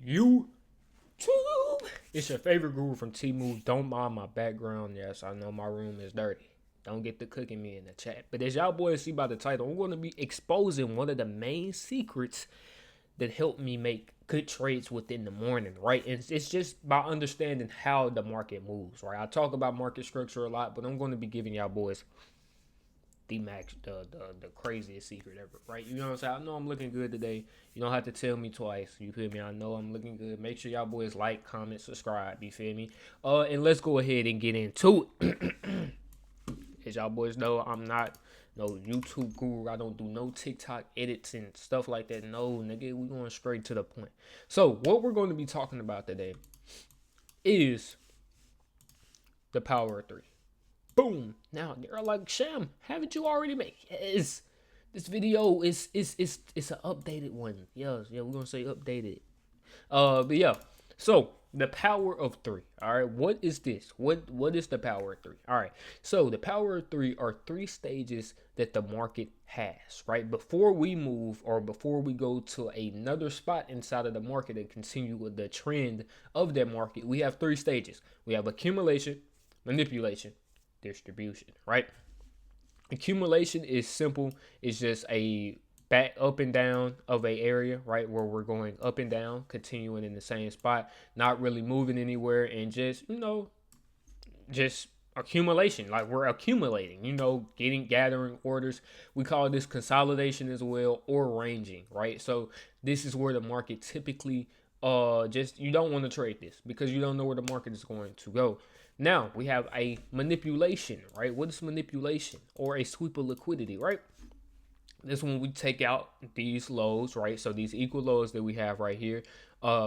YouTube. It's your favorite guru from T-Move. Don't mind my background. Yes, I know my room is dirty. Don't get the cooking me in the chat. But as y'all boys see by the title, I'm going to be exposing one of the main secrets that help me make good trades within the morning, right? And it's just by understanding how the market moves, right? I talk about market structure a lot, but I'm going to be giving y'all boys the craziest secret ever, right? You know what I'm saying? I know I'm looking good today. You don't have to tell me twice. You feel me? I know I'm looking good. Make sure y'all boys like, comment, subscribe. You feel me? And let's go ahead and get into it. As y'all boys know, I'm not no YouTube guru. I don't do no TikTok edits and stuff like that. No, nigga, we going straight to the point. So what we're going to be talking about today is the power of three. Boom. Now they're like, Sham, haven't you already made? Yes. This video is it's an updated one. Yeah, we're gonna say updated. But yeah. So the power of three. All right. What is this? What is the power of three? All right. So the power of three are three stages that the market has, right? Before we move or before we go to another spot inside of the market and continue with the trend of that market, we have three stages. We have accumulation, manipulation, distribution, right? Accumulation is simple. It's just a back up and down of a area, right, where we're going up and down, continuing in the same spot, not really moving anywhere, and just just accumulation. Like we're accumulating, gathering orders. We call this consolidation as well, or ranging, right? So this is where the market typically just you don't want to trade this because you don't know where the market is going to go. Now we have a manipulation, right? What is manipulation? Or a sweep of liquidity, right? This one we take out these lows, right? So these equal lows that we have right here,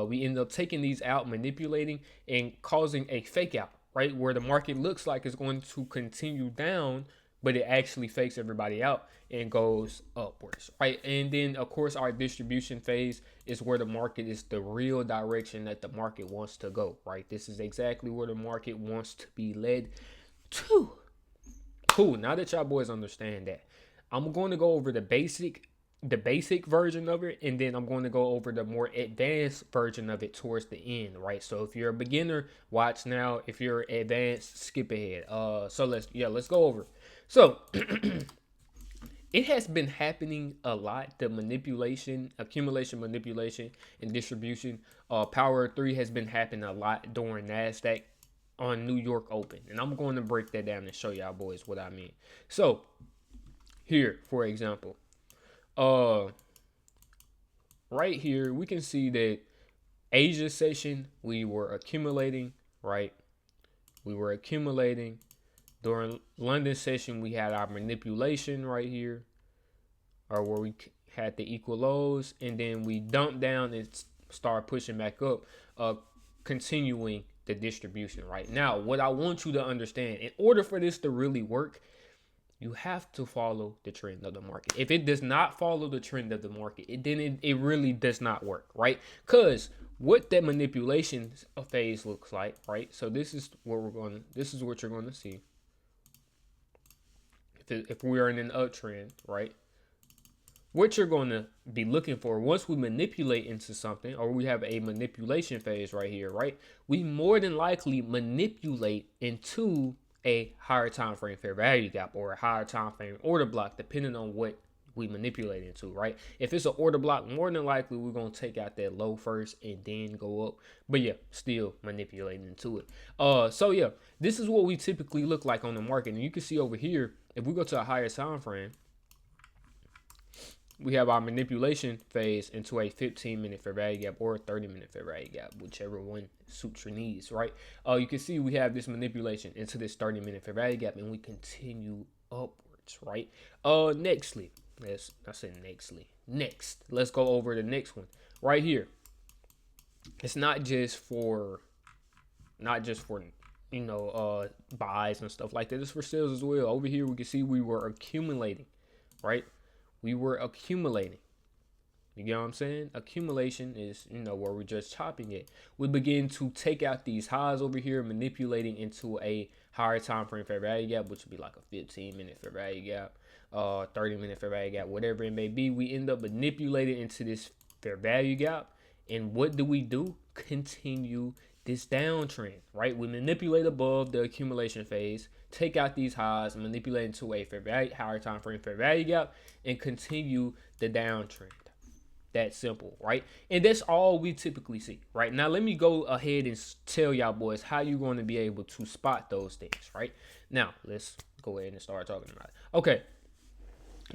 we end up taking these out, manipulating and causing a fake out, right? Where the market looks like it's going to continue down, but it actually fakes everybody out and goes upwards, right? And then of course our distribution phase is where the market is the real direction that the market wants to go, right? This is exactly where the market wants to be led to. Cool. Now that y'all boys understand that, I'm going to go over the basic version of it, and then I'm going to go over the more advanced version of it towards the end, right? So if you're a beginner, watch now. If you're advanced, skip ahead. So let's go over. So it has been happening a lot. The manipulation, accumulation, manipulation, and distribution. Power 3 has been happening a lot during NASDAQ on New York Open. And I'm going to break that down and show y'all boys what I mean. So here, for example, right here, we can see that Asia session, we were accumulating, right? We were accumulating. During London session, we had our manipulation right here, or where we had the equal lows, and then we dumped down and start pushing back up, continuing the distribution. Right now, what I want you to understand, in order for this to really work, you have to follow the trend of the market. If it does not follow the trend of the market, then it really does not work, right? Because what that manipulation phase looks like, right? So this is what you're going to see. If we are in an uptrend, right? What you're going to be looking for once we manipulate into something, or we have a manipulation phase right here, right? We more than likely manipulate into a higher time frame fair value gap or a higher time frame order block, depending on what we manipulate into, right? If it's an order block, more than likely we're going to take out that low first and then go up. But yeah, still manipulating into it. So yeah, this is what we typically look like on the market. And you can see over here, if we go to a higher time frame, we have our manipulation phase into a 15-minute fair value gap or a 30-minute fair value gap, whichever one suits your needs, right? You can see we have this manipulation into this 30-minute fair value gap, and we continue upwards, right? Next, let's go over the next one right here. It's not just for buys and stuff like that. It's for sales as well. Over here, we can see we were accumulating, right? We were accumulating. You get what I'm saying? Accumulation is, where we're just chopping it. We begin to take out these highs over here, manipulating into a higher time frame fair value gap, which would be like a 15-minute fair value gap, 30-minute fair value gap, whatever it may be. We end up manipulating into this fair value gap, And what do we do? Continue this downtrend, right? We manipulate above the accumulation phase, take out these highs, manipulate into a fair value, higher time frame fair value gap, and continue the downtrend. That simple, right? And that's all we typically see, right? Now, let me go ahead and tell y'all boys how you're going to be able to spot those things, right? Now, let's go ahead and start talking about it. Okay.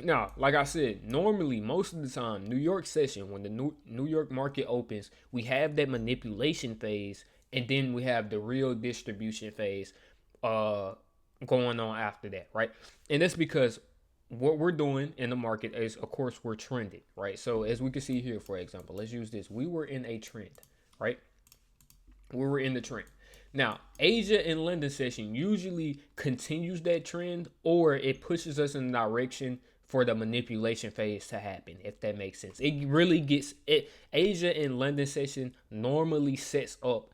Now, like I said, normally, most of the time, New York session, when the New York market opens, we have that manipulation phase, and then we have the real distribution phase going on after that, right? And that's because what we're doing in the market is, of course, we're trending, right? So as we can see here, for example, let's use this. We were in a trend, right? We were in the trend. Now, Asia and London session usually continues that trend, or it pushes us in the direction for the manipulation phase to happen, if that makes sense. It really gets it. Asia and London session normally sets up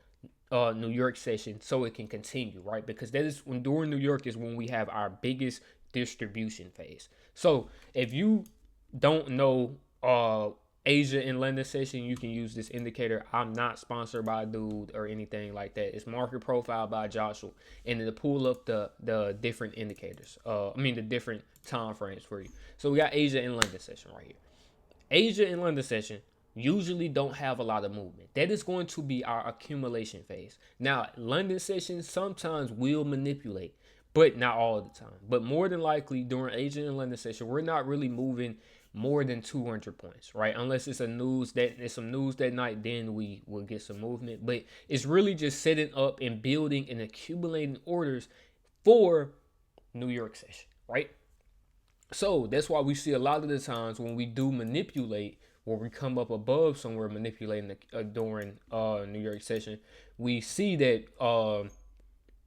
New York session so it can continue, right? Because that is when during New York is when we have our biggest distribution phase. So if you don't know Asia and London session, you can use this indicator. I'm not sponsored by a dude or anything like that. It's market profile by Joshua, and it'll pull up the different indicators. The different time frames for you. So we got Asia and London session right here. Asia and London session usually don't have a lot of movement. That is going to be our accumulation phase. Now, London session sometimes will manipulate, but not all the time. But more than likely during Asia and London session, we're not really moving more than 200 points, right? Unless it's some news that night, then we will get some movement. But it's really just setting up and building and accumulating orders for New York session, right? So that's why we see a lot of the times when we do manipulate, or we come up above somewhere manipulating during New York session, we see that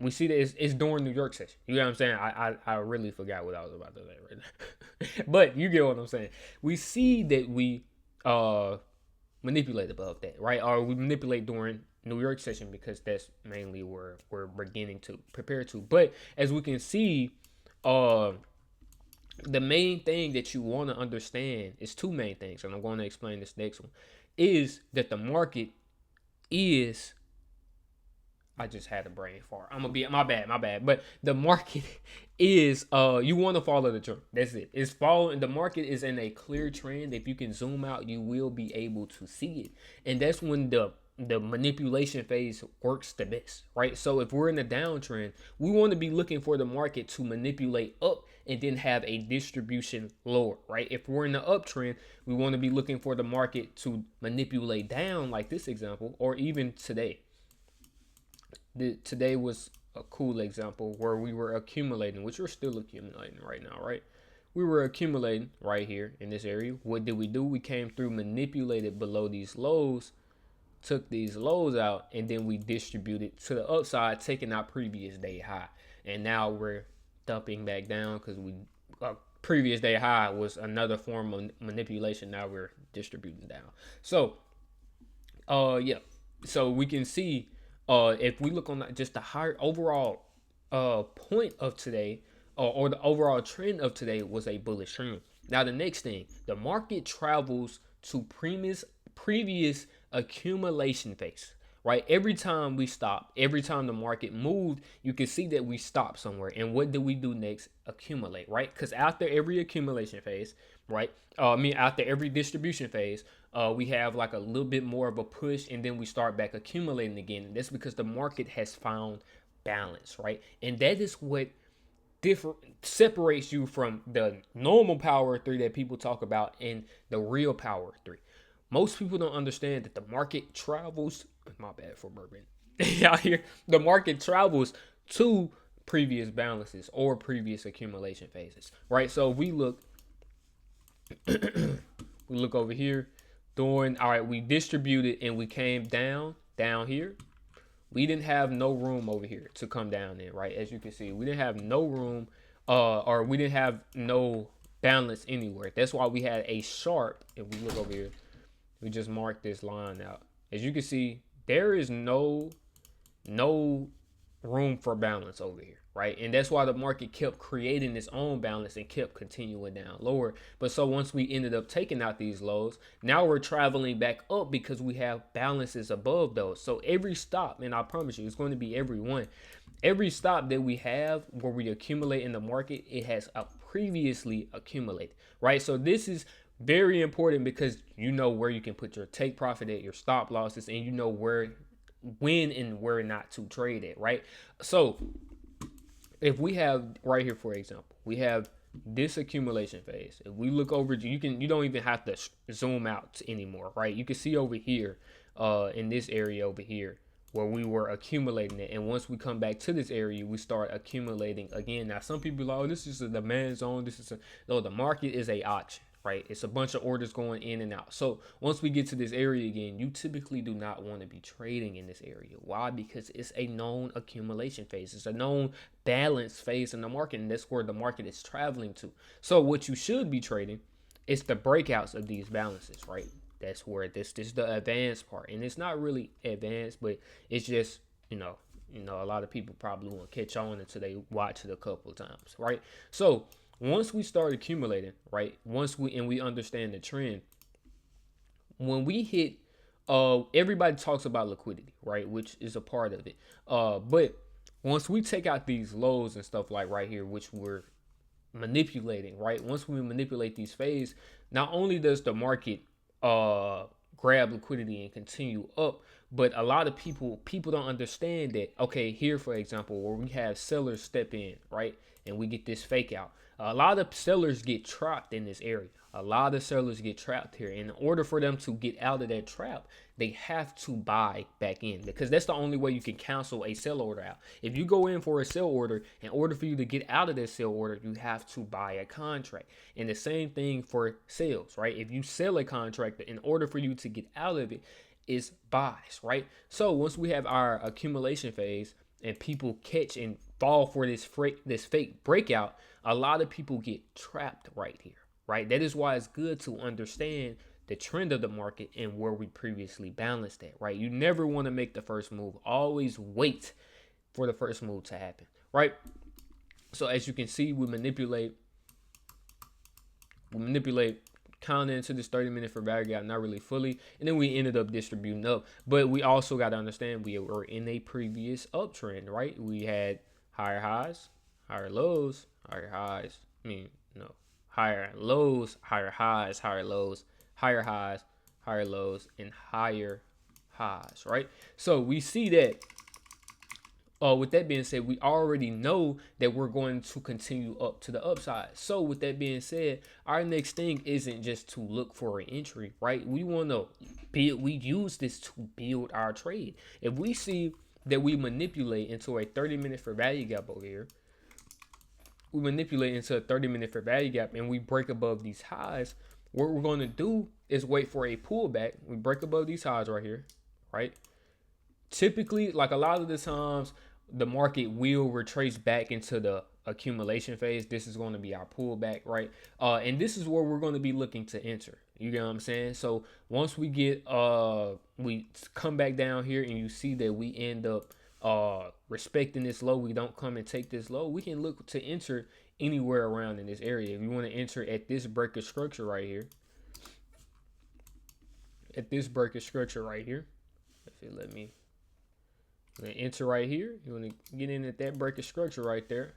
it's during New York session. You know what I'm saying? I really forgot what I was about to say right now. But you get what I'm saying. We see that we manipulate above that, right? Or we manipulate during New York session because that's mainly where we're beginning to prepare to. But as we can see, the main thing that you want to understand is two main things, and I'm going to explain this next one, is that the market is, I just had a brain fart. I'm gonna be my bad. But the market is you want to follow the trend. That's it. It's following the market is in a clear trend. If you can zoom out, you will be able to see it. And that's when the manipulation phase works the best, right? So if we're in a downtrend, we want to be looking for the market to manipulate up and then have a distribution lower, right? If we're in the uptrend, we want to be looking for the market to manipulate down, like this example, or even today. Today was a cool example where we were accumulating, which we're still accumulating right now, right? We were accumulating right here in this area. What did we do? We came through, manipulated below these lows, took these lows out, and then we distributed to the upside, taking our previous day high. And now we're dumping back down because we previous day high was another form of manipulation. Now we're distributing down. So so we can see if we look on just the higher overall point of today, or the overall trend of today was a bullish trend. Now the next thing, the market travels to previous accumulation phase, right? Every time we stop, every time the market moved, you can see that we stop somewhere. And what do we do next? Accumulate, right? Because after every accumulation phase, right? After every distribution phase, we have like a little bit more of a push, and then we start back accumulating again. And that's because the market has found balance, right? And that is what separates you from the normal power three that people talk about and the real power three. Most people don't understand that the market travels. My bad for burping out here. The market travels to previous balances or previous accumulation phases, right? So we look over here. We distributed and we came down here. We didn't have no room over here to come down in, right? As you can see, we didn't have no room, or we didn't have no balance anywhere. That's why we had a sharp. If we look over here, we just marked this line out. As you can see, there is no room for balance over here, right? And that's why the market kept creating its own balance and kept continuing down lower. But so once we ended up taking out these lows, now we're traveling back up because we have balances above those. So every stop, and I promise you, it's going to be every one. Every stop that we have where we accumulate in the market, it has previously accumulated, right? So this is very important because you know where you can put your take profit at, your stop losses, and you know where, when and where not to trade it, right? So if we have right here, for example, we have this accumulation phase. If we look over, you don't even have to zoom out anymore, right? You can see over here, in this area over here where we were accumulating it, and once we come back to this area, we start accumulating again. Now, some people are like, oh, this is a demand zone. No, the market is a auction, right? It's a bunch of orders going in and out. So once we get to this area again, you typically do not want to be trading in this area. Why? Because it's a known accumulation phase. It's a known balance phase in the market, and that's where the market is traveling to. So what you should be trading is the breakouts of these balances, right? That's where this is the advanced part, and it's not really advanced, but it's just a lot of people probably won't catch on until they watch it a couple of times, right? So once we start accumulating, right? Once we understand the trend, when we hit, everybody talks about liquidity, right? Which is a part of it. But once we take out these lows and stuff like right here, which we're manipulating, right? Once we manipulate these phases, not only does the market grab liquidity and continue up, but a lot of people don't understand that. Okay, here for example, where we have sellers step in, right, and we get this fake out, a lot of sellers get trapped in this area. A lot of sellers get trapped here. In order for them to get out of that trap, they have to buy back in, because that's the only way you can cancel a sell order out. If you go in for a sell order, in order for you to get out of that sell order, you have to buy a contract. And the same thing for sales, right? If you sell a contract, in order for you to get out of it is buys, right? So once we have our accumulation phase and people catch and fall for this fake breakout, a lot of people get trapped right here, right? That is why it's good to understand the trend of the market and where we previously balanced at, right? You never want to make the first move. Always wait for the first move to happen, right? So as you can see, we manipulate kind of into this 30-minute for value gap, not really fully, and then we ended up distributing up. But we also got to understand we were in a previous uptrend, right? We had higher highs, higher lows, higher highs. Higher lows, higher highs, higher lows, higher highs, higher lows, and higher highs, right? So we see that, with that being said, we already know that we're going to continue up to the upside. So with that being said, our next thing isn't just to look for an entry, right? We want to we use this to build our trade. If we see that we manipulate into a 30-minute for value gap over here, we manipulate into a 30-minute for value gap and we break above these highs, what we're going to do is wait for a pullback. We break above these highs right here, right? Typically, like a lot of the times, the market will retrace back into the accumulation phase. This is going to be our pullback, right? And this is where we're going to be looking to enter. You get what I'm saying? So once we get, we come back down here and you see that we end up respecting this low, we don't come and take this low, we can look to enter anywhere around in this area. If you want to enter at this breaker structure right here, if it let me, enter right here, you want to get in at that breaker structure right there.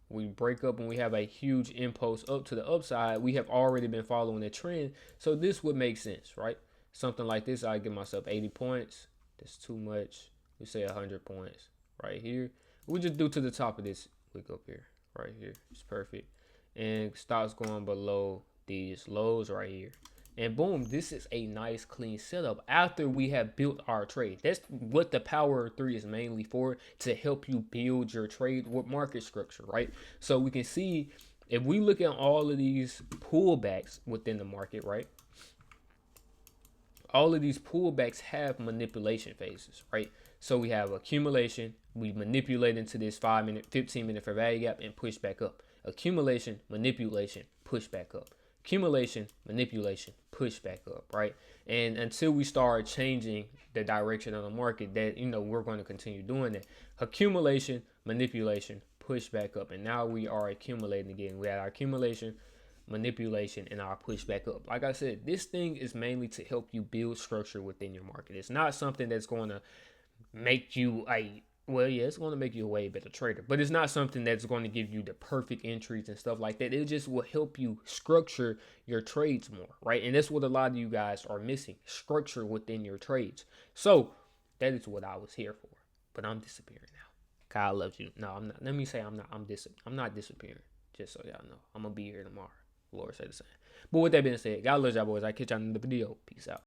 We break up and we have a huge impulse up to the upside. We have already been following the trend, so this would make sense, right? Something like this, I give myself 80 points. That's too much. We say 100 points right here. We just do to the top of this wick up here, right here. It's perfect. And stops going below these lows right here. And boom, this is a nice clean setup after we have built our trade. That's what the Power of 3 is mainly for, to help you build your trade with market structure, right? So we can see, if we look at all of these pullbacks within the market, right? All of these pullbacks have manipulation phases, right? So we have accumulation, we manipulate into this 5-minute, 15-minute for value gap and push back up. Accumulation, manipulation, push back up. Accumulation, manipulation, push back up, right? And until we start changing the direction of the market, that we're going to continue doing that. Accumulation, manipulation, push back up, and now we are accumulating again. We had our accumulation, manipulation, and our push back up. Like I said, this thing is mainly to help you build structure within your market. It's not something that's going to make you it's going to make you a way better trader, but it's not something that's going to give you the perfect entries and stuff like that. It just will help you structure your trades more, right? And that's what a lot of you guys are missing, structure within your trades. So that is what I was here for, but I'm disappearing now. God loves you. No, I'm not. Let me say I'm not disappearing, just so y'all know. I'm going to be here tomorrow. Lord say the same. But with that being said, God loves y'all boys. I catch y'all in the video. Peace out.